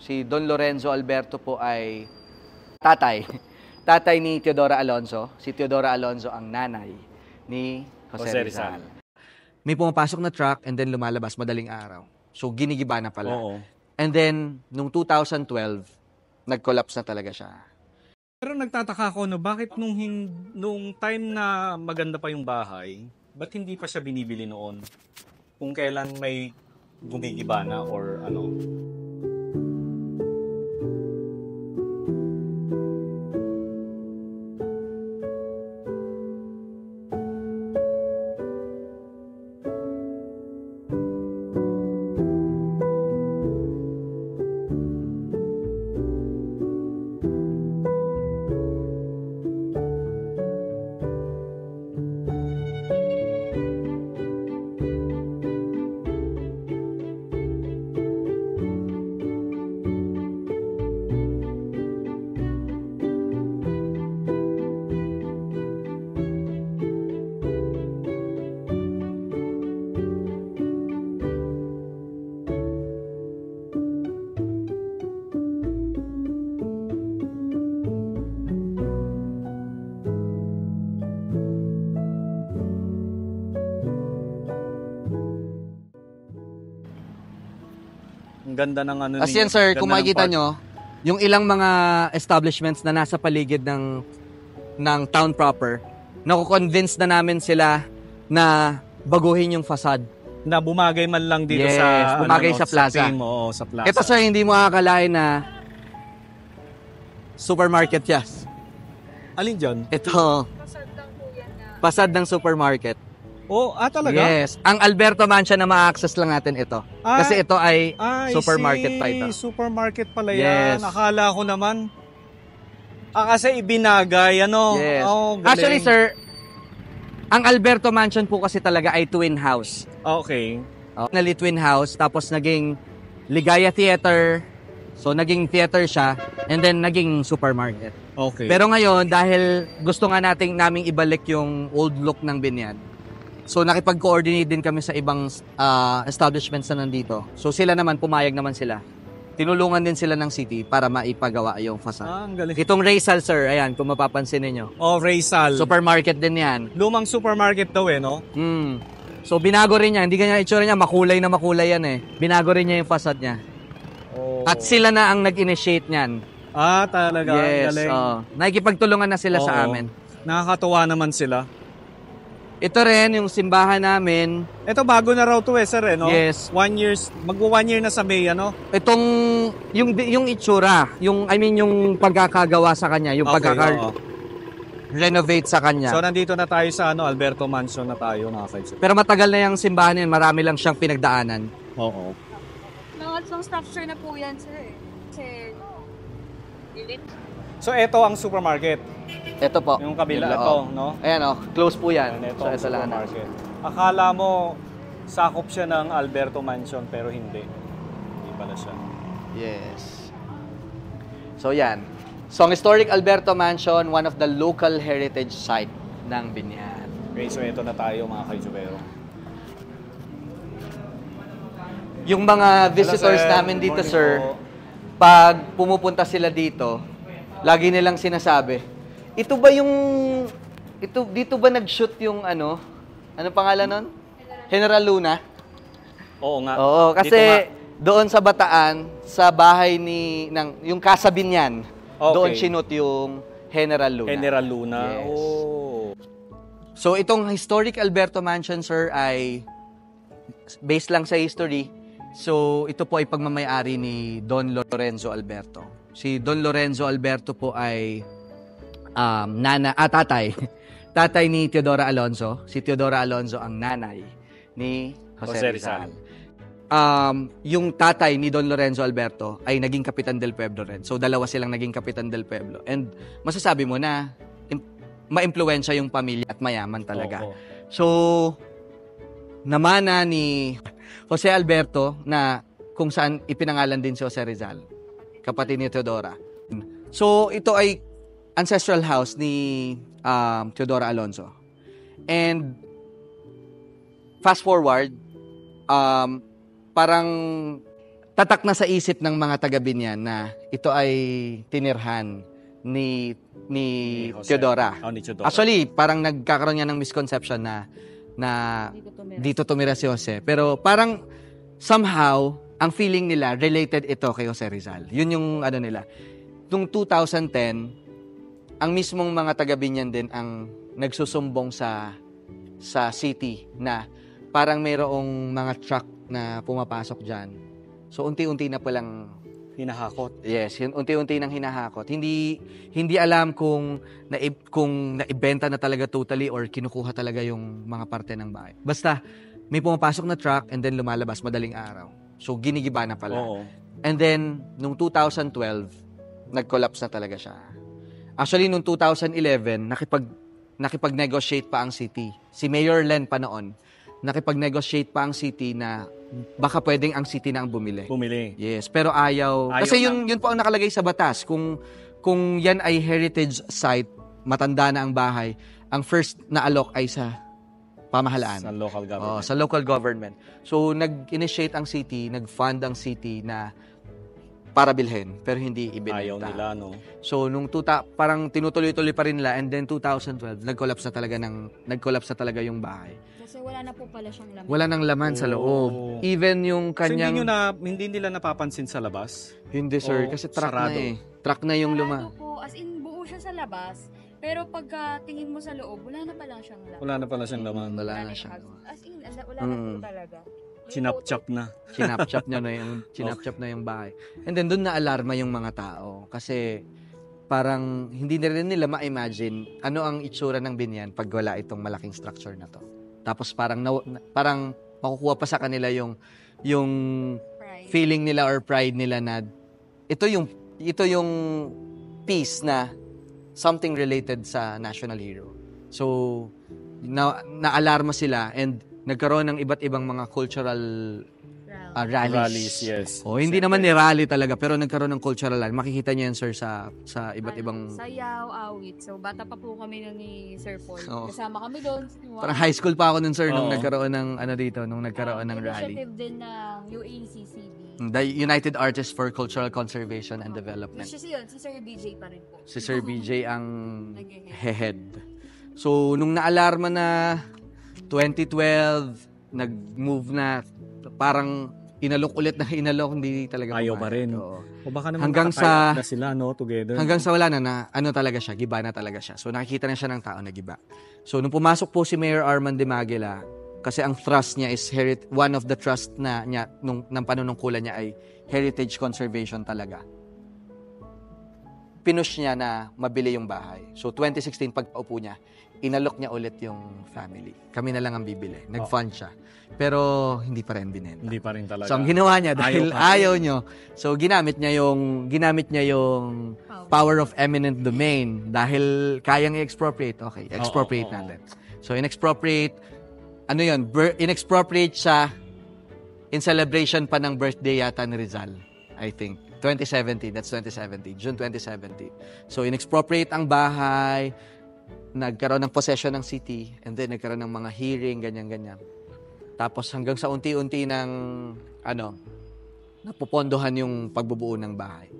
Si Don Lorenzo Alberto po ay tatay. Tatay ni Teodora Alonzo. Si Teodora Alonzo ang nanay ni Jose Rizal. May pumapasok na truck and then lumalabas madaling araw. So, ginigiba na pala. Oo. And then, nung 2012, nag-collapse na talaga siya. Pero nagtataka ako, no, bakit nung time na maganda pa yung bahay, ba't hindi pa siya binibili noon? Kung kailan may gumigiba na or ano? Ang ganda ng ano As yan, sir, kung makikita nyo, yung ilang mga establishments na nasa paligid ng town proper, nakukonvince na namin sila na baguhin yung facade. Na bumagay man lang dito Yes, sa bumagay sa plaza. Sa oo, sa plaza. Ito, sir, hindi mo akakalain na supermarket yes. Alin dyan? Ito, facade ng supermarket. Oh, talaga? Yes. Ang Alberto Mansion na ma-access lang natin ito. Kasi ito ay supermarket pa ito. Supermarket pala Yes. yan. Akala ko naman. Kasi ibinagay, ano? Yes. Oh, galing. Actually, sir, ang Alberto Mansion po kasi talaga ay twin house. Okay. Originally twin house, tapos naging Ligaya Theater. So, naging theater siya, and then naging supermarket. Okay. Pero ngayon, dahil gusto nga naming ibalik yung old look ng Binyag, so nakipag-coordinate din kami sa ibang establishments na nandito. So sila naman, pumayag naman sila. Tinulungan din sila ng city para maipagawa yung facade. Ang galing. Itong Rizal, sir, ayan, kung mapapansin ninyo. Oh, Rizal. Supermarket din yan. Lumang supermarket daw no? So binago rin niya, hindi ganyan itsura niya, makulay na makulay yan eh. Binago rin niya yung facade niya. Oh. At sila na ang nag-initiate niyan. Talaga. Yes, galing. nakikipagtulungan na sila sa amin. Nakakatuwa naman sila. Ito rin, yung simbahan namin. Ito bago na raw to sir, no? Yes. 1 year, magwa 1 year na sa May, ano? Itong, yung itsura, yung pagkakagawa sa kanya, yung renovate sa kanya. So, nandito na tayo sa, Alberto Mansion na tayo, mga kaidso. Pero matagal na yung simbahan yun, marami lang siyang pinagdaanan. Oo. Mga structure na po yan, sir. Kasi, So, ito ang supermarket. Ito po. Yung kabila, ito, no? Ayan close po yan. Ito So, ang ito lang na. supermarket. Akala mo, sakop siya ng Alberto Mansion, pero hindi. Hindi pala siya. Yes. So, yan. So, ang historic Alberto Mansion, one of the local heritage site ng Binyag. Okay, so ito na tayo, mga kaijubero. Yung mga visitors namin dito, sir, pag pumupunta sila dito, lagi nilang sinasabi, ito ba yung, dito ba nag-shoot yung ano pangalan nun? General Luna? Oo nga. Oo, kasi doon sa Bataan, sa bahay yung Casa Binyan, doon sinut yung General Luna. General Luna. Yes. Oh. So itong historic Alberto Mansion, sir, ay based lang sa history. So ito po ay pagmamayari ni Don Lorenzo Alberto. Si Don Lorenzo Alberto po ay tatay. Tatay ni Teodora Alonzo. Si Teodora Alonzo ang nanay ni Jose Rizal. Yung tatay ni Don Lorenzo Alberto ay naging Kapitan del Pueblo rin. So dalawa silang naging Kapitan del Pueblo. And masasabi mo na ma-impluwensya yung pamilya at mayaman talaga. So namana ni Jose Alberto na kung saan ipinangalan din si Jose Rizal, kapatid ni Teodora. So, ito ay ancestral house ni Teodora Alonzo. And fast forward, parang tatak na sa isip ng mga taga Binyan na ito ay tinirhan ni Jose. Teodora. Ni Teodora. Actually, parang nagkakaroon niya ng misconception na dito tumira si Jose. Pero parang somehow, ang feeling nila, related ito kay Jose Rizal. Yun yung ano nila. Noong 2010, ang mismong mga taga Binyan din ang nagsusumbong sa city na parang mayroong mga truck na pumapasok dyan. So, unti-unti na palang hinahakot. Yes, yun, unti-unti nang hinahakot. Hindi alam kung naibenta na talaga totally or kinukuha talaga yung mga parte ng bahay. Basta, may pumapasok na truck and then lumalabas madaling araw. So, ginigiba na pala. Oo. And then, nung 2012, nag-collapse na talaga siya. Actually, nung 2011, nakipag-negotiate pa ang city. Si Mayor Len pa noon, nakipag-negotiate pa ang city na baka pwedeng ang city na ang bumili. Yes, pero ayaw kasi yun po ang nakalagay sa batas. Kung yan ay heritage site, matanda na ang bahay, ang first na alok ay sa pamahalaan. Sa local government. Sa local government. So, nag-initiate ang city, nag-fund ang city na para bilhin, pero hindi ibinenta. Ayaw nila, no? So, parang tinutuloy-tuloy pa rin nila, and then 2012, nag-collapse na talaga yung bahay. Kasi wala na po pala siyang laman. Wala nang laman sa loob. Even yung kanyang... So, hindi nila napapansin sa labas? Hindi, sir. Kasi truck sarado na eh. Truck na yung Sarado po, as in buo siya sa labas, pero pagka tingin mo sa loob, wala na pala siyang laman. Wala na pala siyang laman. Wala na siyang laman. As in, wala na po talaga. Chinap-chap na. Chinap-chap na yung bahay. And then, doon na-alarma yung mga tao. Kasi, parang, hindi na rin nila ma-imagine ano ang itsura ng Binyan pag wala itong malaking structure na to. Tapos, parang makukuha pa sa kanila yung Pride. feeling nila or pride nila na ito yung piece na something related sa national hero. So, na-alarma sila and nagkaroon ng iba't ibang mga cultural rallies. Yes. Hindi naman ni rally talaga, pero nagkaroon ng cultural rally. Makikita niyo yan, sir, sa iba't ibang... Sayaw, awit. So, bata pa po kami nun ni Sir Paul. Oo. Kasama kami doon. Parang high school pa ako nun, sir, nung Oo. nagkaroon ng rally. Initiative din ng UACCB. The United Artists for Cultural Conservation and Development. Si Sir BJ pa rin po. Si Sir BJ ang Nag-head. head. So, nung naalarma na 2012, nag-move na, parang inalok, hindi talaga Ayaw pa rin. Oo. O baka naman Hanggang sa- na sila, no, together. Hanggang sa wala na ano talaga siya, giba na talaga siya. So, nakikita na siya ng tao na giba. So, nung pumasok po si Mayor Arman de Maguila, kasi ang trust niya is one of the trust niya ng panunungkulan niya ay heritage conservation talaga. Pinush niya na mabili yung bahay. So, 2016, pagpaupo niya, inalok niya ulit yung family. Kami na lang ang bibili. Nag-fund siya. Pero, hindi pa rin binenta. Hindi pa rin talaga. So, ang ginawa niya, dahil Ayaw pa rin. ayaw nyo, so, ginamit niya yung power of eminent domain. Dahil kayang i-expropriate, okay, expropriate Oo. natin. So, in-expropriate, in-expropriate siya in celebration pa ng birthday yata ni Rizal, I think. 2017, that's 2017, June 2017. So, in-expropriate ang bahay, nagkaroon ng possession ng city, and then nagkaroon ng mga hearing, ganyan-ganyan. Tapos hanggang sa unti-unti ng, napupondohan yung pagbubuo ng bahay.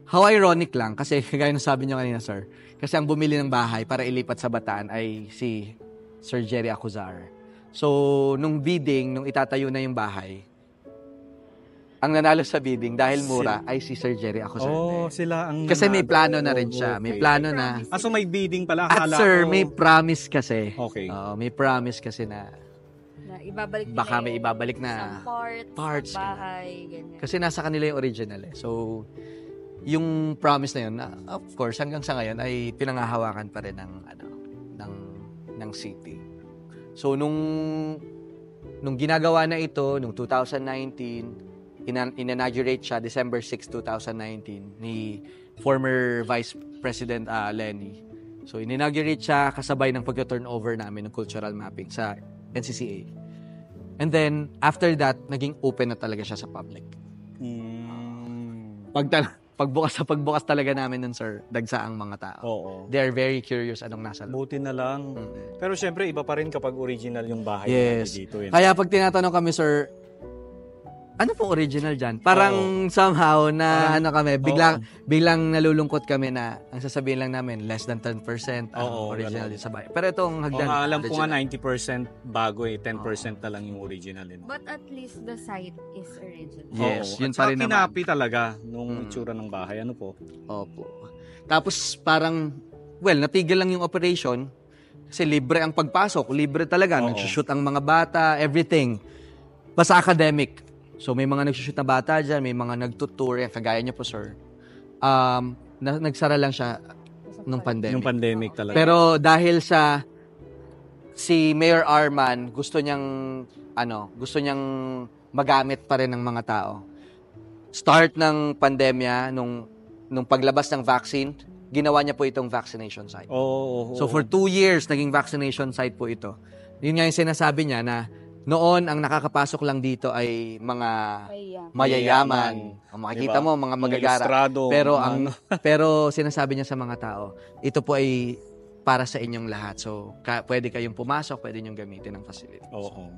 How ironic lang, kasi kagaya ng sabi niyo kanina, sir, kasi ang bumili ng bahay para ilipat sa Bataan ay si Sir Jerry Acuzar. So, nung bidding, nung itatayo na yung bahay, ang nanalo sa bidding dahil mura ay si Sir Jerry Acuzar. Sila ang... Kasi may plano na rin siya. May plano na. So may bidding pala. At Akala sir, ko- may promise kasi. Okay. May promise kasi na Na ibabalik nila baka may yung ibabalik na isang parts. ng bahay, ganyan. Kasi nasa kanila yung original eh. So, yung promise na yun, of course, hanggang sa ngayon ay pinangahawakan pa rin ng city. So, nung ginagawa na ito, nung 2019, inaugurate siya December 6, 2019 ni former Vice President Lenny. So, inaugurate siya kasabay ng pag-turnover namin ng cultural mapping sa NCCA. And then, after that, naging open na talaga siya sa public. Pagbukas talaga namin nun, sir, dagsa ang mga tao. Oo. They are very curious anong nasa loob. Buti na lang. Pero syempre, iba pa rin kapag original yung bahay Yes. dito. Kaya pag tinatanong kami, sir, ano po original dyan? Parang somehow na Parang- kami, biglang nalulungkot kami na ang sasabihin lang namin, less than 10% ang Oo, original ganun. din sa bahay. Pero itong O hagdan, nga, alam ko nga original. 90% bago 10% na lang yung original. But at least the site is original. Yes, Oo. yun At pa saka rin naman. kinapi talaga nung itsura ng bahay. Ano po? Opo. Tapos parang, natigil lang yung operation kasi libre ang pagpasok. Libre talaga. Oo. Nagsushoot ang mga bata, everything. Basta academic. So may mga nagsushoot na bata dyan, may mga nagtutour. Yan, kagaya niyo po, sir. Nagsara lang siya nung pandemic. Yung pandemic talaga. Pero dahil si Mayor Arman gusto niyang magamit pa rin ng mga tao. Start ng pandemya nung paglabas ng vaccine, ginawa niya po itong vaccination site. Oo. So for 2 years naging vaccination site po ito. Yun nga yung sinasabi niya na noon ang nakakapasok lang dito ay mga mayayaman. O makikita Diba? mo mga magagara. Ilustrado, Pero mga pero sinasabi niya sa mga tao, ito po ay para sa inyong lahat. So pwede kayong pumasok, pwede niyo gamitin ang facility. Oo.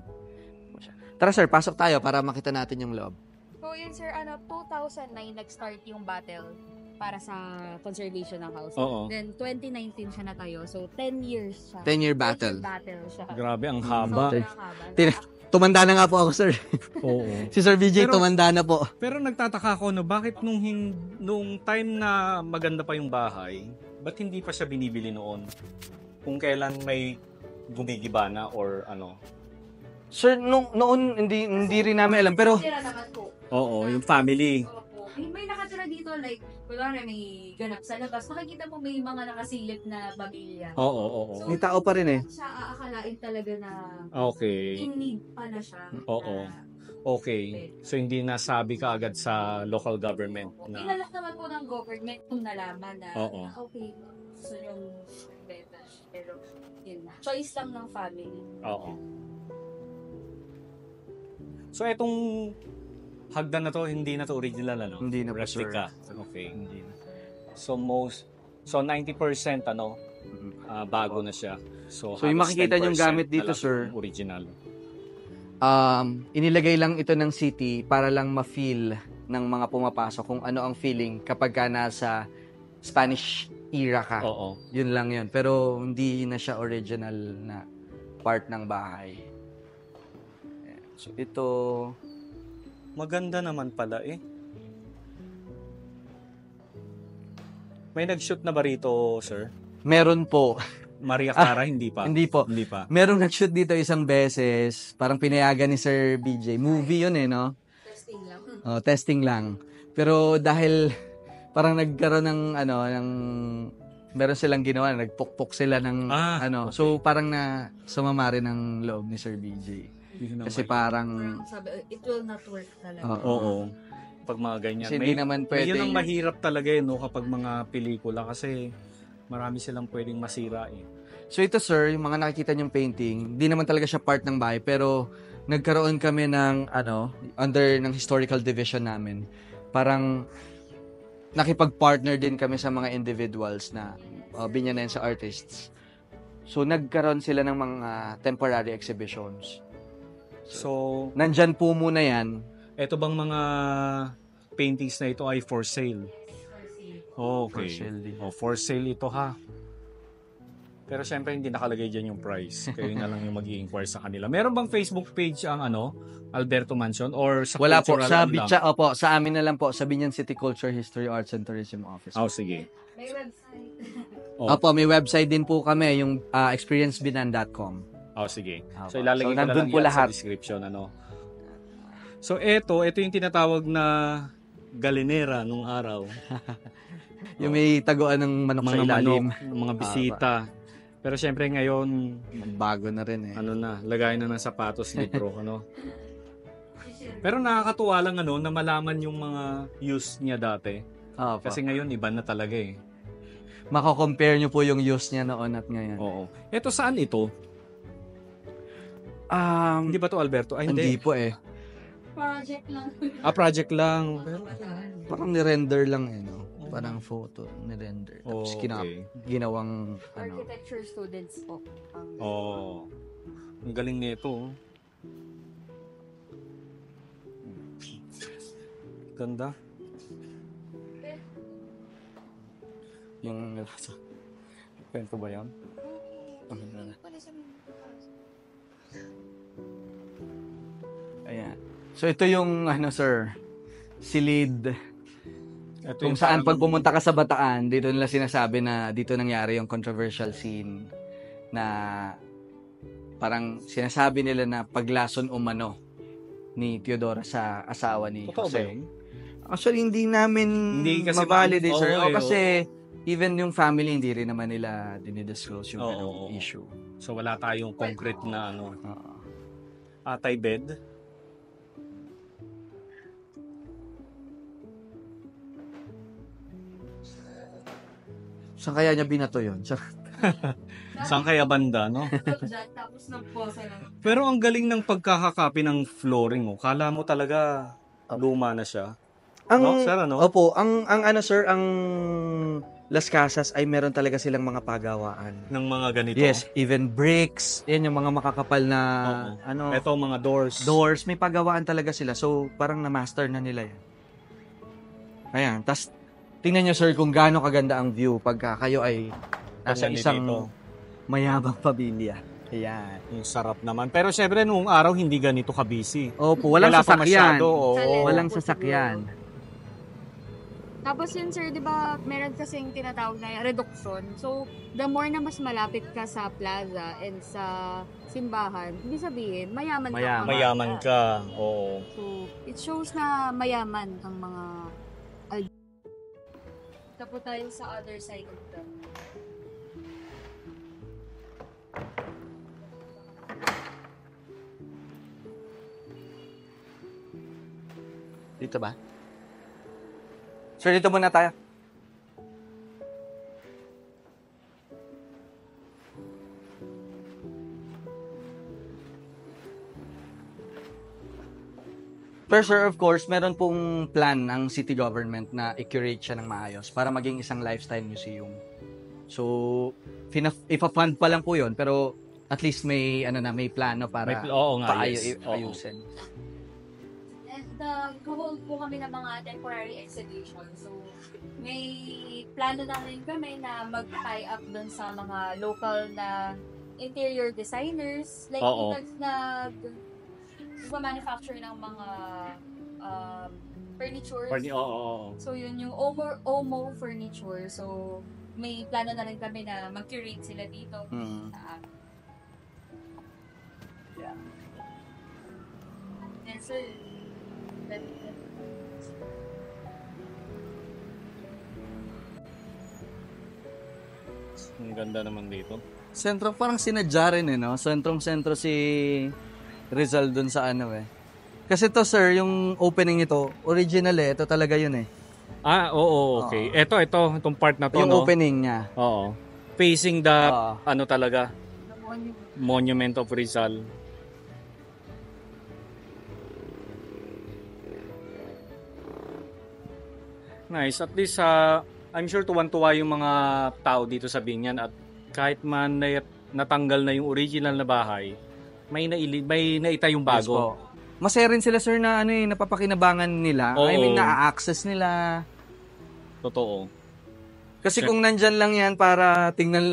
Tara sir, pasok tayo para makita natin yung loob. So yun sir, 2009 nag-start yung battle para sa conservation ng house. Oo. Then 2019 siya natayo. So 10 years siya. 10-year battle. 10-year battle siya. Grabe, ang haba. Sobrang haba. Tumanda na nga po ako, sir. Oo. Si Sir BJ Pero- tumanda na po. Pero nagtataka ako, no, bakit nung time na maganda pa yung bahay, ba't hindi pa siya binibili noon? Kung kailan may gumigiba na or ano? Sir, noon hindi rin namin alam, pero Tira naman po. Oo, yung family. Opo. May nakatira dito, like, wala na may ganap sa labas. Makikita mo may mga nakasilip na pamilya. Oo. may tao pa rin eh. Siya aakalain talaga na Okay. in need pa na siya. Oo. Okay. So, hindi nasabi ka agad sa local government na... Inalak naman po ng government kung nalaman na, Oo. okay, gusto yung benta. Pero, yun na. Choice lang ng family. Oo. So, etong hagdan na to, hindi na to original, ano? Hindi na po, sir. Replica. Okay. So, 90% bago na siya. So, yung halos makikita niyong 10% gamit na dito, lang sir. yung original. Inilagay lang ito ng city para lang ma-feel ng mga pumapasok kung ano ang feeling kapag ka nasa Spanish era ka. Oo. Yun lang yun. Pero hindi na siya original na part ng bahay. Ayan. So, ito... Maganda naman pala eh. May nag-shoot na ba rito, sir? Meron po. Maria Clara, hindi pa. Hindi po. Hindi pa. Merong nag-shoot dito isang beses. Parang pinayagan ni Sir BJ. Movie yun eh, no? Testing lang. Testing lang. Pero dahil parang nagkaroon ng meron silang ginawa, nagpukpok sila ng Okay. So parang sumama rin ang loob ni Sir BJ. Kasi parang Sabi, it will not work talaga. Oo. Pag mga ganyan. Kasi hindi naman pwede. Yun ang mahirap talaga no, kapag mga pelikula kasi marami silang pwedeng masira eh. So ito sir, yung mga nakikita niyong painting, hindi naman talaga siya part ng bahay, pero nagkaroon kami ng under ng historical division namin. Parang nakipag-partner din kami sa mga individuals na binyanan sa artists. So nagkaroon sila ng mga temporary exhibitions. So, Nandyan po muna yan. eto bang mga paintings na ito ay for sale? Okay. For sale din. For sale ito ha. Pero syempre hindi nakalagay dyan yung price. Kayo na lang yung mag-i-inquire sa kanila. Meron bang Facebook page ang Alberto Mansion or sa Wala po. cultural lang? Sa amin na lang po. Sa Binyan City Culture, History, Arts and Tourism Office. Sige. May website. Opo, may website din po kami, yung experiencebinan.com. Sige. Opo. So ilalagay So, ko na nandun lang po yan lahat. sa description. So ito yung tinatawag na galinera nung araw. Yung may taguan ng manok sa Mga ilalim. manok, mga bisita. Pero syempre ngayon, Bago na rin eh. lagay na ng sapatos, libro, Pero nakakatuwa lang na malaman yung mga use niya dati. Opo. Kasi ngayon iba na talaga eh. Mako-compare nyo po yung use niya noon at ngayon. Oo. Ito saan ito? Hindi ba to Alberto? Ay, Hindi hindi. po eh. Project lang. Project lang. Parang ni-render lang eh, no? Parang photo, ni-render. Tapos Okay. ginawang, Architecture students po. Ang galing nito. Ganda. Yung Kwento ba yan? Ayan. So ito yung sir, silid. Ito Kung yung saan parang- pag pumunta ka sa Bataan, dito nila sinasabi na dito nangyari yung controversial scene na parang sinasabi nila na paglason umano ni Teodora sa asawa ni Totoo ba Jose. yun? Actually, hindi namin Hindi kasi mabalidate, sir. oo, Kasi even yung family, hindi rin naman nila dinidisclose yung Oo. issue. So wala tayong concrete na Oo. atay bed. Saan kaya niya binato yun? Saan kaya banda, no? Dyan, tapos nagposa lang. Pero ang galing ng pagkakakapi ng flooring, oh. Kala mo talaga luma na siya. No, sir, ano? Opo, ang sir, ang Las Casas ay meron talaga silang mga pagawaan. Ng mga ganito. Yes, even bricks, yan yung mga makakapal na Oo. Ito mga doors. doors, may pagawaan talaga sila. So, parang na-master na nila yan. Ayan, tas tingnan nyo sir kung gaano kaganda ang view pagka kayo ay nasa Ganyan isang dito. mayabang pamilya. Ayan. Yung sarap naman. Pero syempre, noong araw, hindi ganito ka-busy. Opo, walang Wala pa sasakyan. masyado, oo. Walang sasakyan. Tapos yun sir, di ba, meron kasing tinatawag na reduction. So, the more na mas malapit ka sa plaza and sa simbahan, hindi sabihin, mayaman ka. Mayaman. Mayaman ka. Oo. So, it shows na mayaman ang mga Tapos tayo sa other side of the Dito ba? Sir, dito muna tayo. Pero sir, of course, meron pong plan ng city government na i-curate siya ng maayos para maging isang lifestyle museum. So, ipa-fund pa lang po yun, pero at least may may plano para Oo nga, yes. Oo. ayusin. And nag-hold po kami ng mga temporary exhibition. So, may plano na rin kami na mag-tie up dun sa mga local na interior designers. Like, Oo. nagma-manufacture ng mga furnitures. Oo. So, yun yung Omo furniture. So, may plano na rin kami na mag-curate sila dito. Mm. Sa amin. Yeah. And sir, Ang ganda naman dito. Sentro, parang sinadya rin no? Sentrong-sentro si Rizal dun sa Kasi to sir, yung opening nito, original ito talaga yun Ah, oo, okay. Itong part na to, Yung no? opening niya. Oo. Facing the, Oo. talaga, Monument of Rizal. Nice. At least, I'm sure tuwan-tuwa yung mga tao dito sa Binyan at kahit man natanggal na yung original na bahay, may naitayong Yes bago. po. Masaya rin sila sir na napapakinabangan nila. Oo. I mean, na-access nila. Totoo. Kasi kung nandyan lang yan para tingnan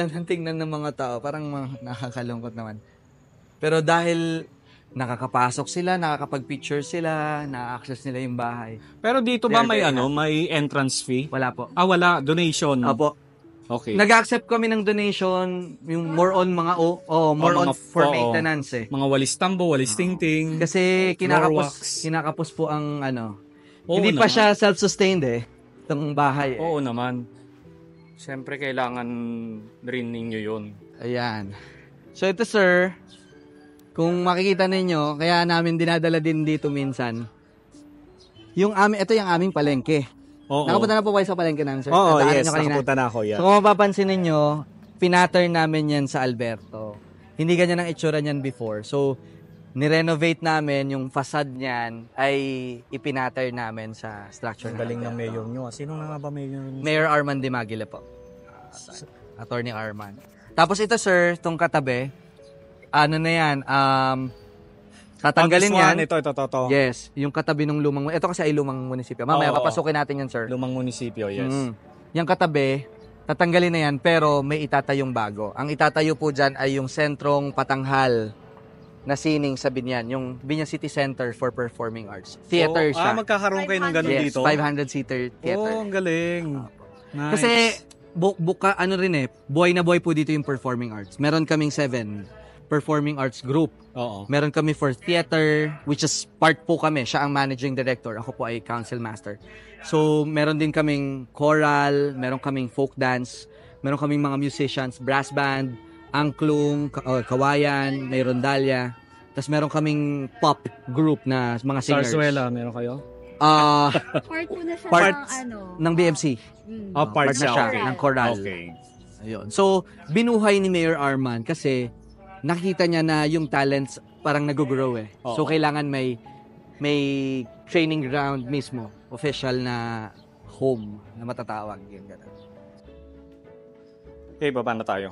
ng mga tao, parang nakakalungkot naman. Pero dahil nakakapasok sila, nakakapag-picture sila, na-access nila yung bahay. Pero dito ba They're very may entrance fee? Wala po. Ah, wala. Donation. Opo. Okay. Nag-accept kami ng donation, yung more on mga more on mga- for oo. maintenance Mga walis tambo, walis tingting. Kasi Floor kinakapos po ang Oo hindi pa naman. siya self-sustained itong bahay. Oo naman. Siyempre, kailangan rin ninyo yun. Ayan. So ito sir, kung makikita ninyo, kaya namin dinadala din dito minsan. Ito yung aming palengke. Oo. Nakapunta na po kayo sa palengke namin, sir? Oo, Nataanan yes. nyo kanina. Nakapunta na ako, So kung mapapansin ninyo, pinattern namin yan sa Alberto. Hindi ganyan ang itsura niyan before. So, nirenovate namin yung facade niyan ay ipinattern namin sa structure Ang galing ng Alberto. mayor nyo. Sino nga ba mayor nyo? Mayor Arman Dimagile po. Attorney Arman. Tapos ito sir, tong katabi, na yan, Tatanggalin This yan. one, ito. Yes, yung katabi ng lumang... Ito kasi ay lumang munisipyo. Mamaya, Oo. papasukin natin yan, sir. Lumang munisipyo, yes. Yung katabi, tatanggalin na yan, pero may itatayong bago. Ang itatayo po dyan ay yung sentrong patanghal na sining sa Binyan. Yung Binyan City Center for Performing Arts. Theater siya. Magkakaroon kayo ng ganun Yes, dito? 500-seater theater. Oh, ang galing. Nice. Kasi, ano rin buhay na buhay po dito yung performing arts. Meron kaming 7 performing arts group. Oo. Meron kami for theater, which is part po kami. Siya ang managing director. Ako po ay council master. So, meron din kaming choral, meron kaming folk dance, meron kaming mga musicians, brass band, angklung, kawayan, may rondalya. Tapos meron kaming pop group na mga singers. Sarsuela, meron kayo? Part po na siya ng BMC. Part na siya. siya, Okay. ng choral. Okay. Ayun. So, binuhay ni Mayor Arman kasi nakita niya na yung talents parang nag-grow eh. Oo. So, kailangan may training ground mismo. Official na home na matatawag. Yung ganun. Okay, baba na tayo.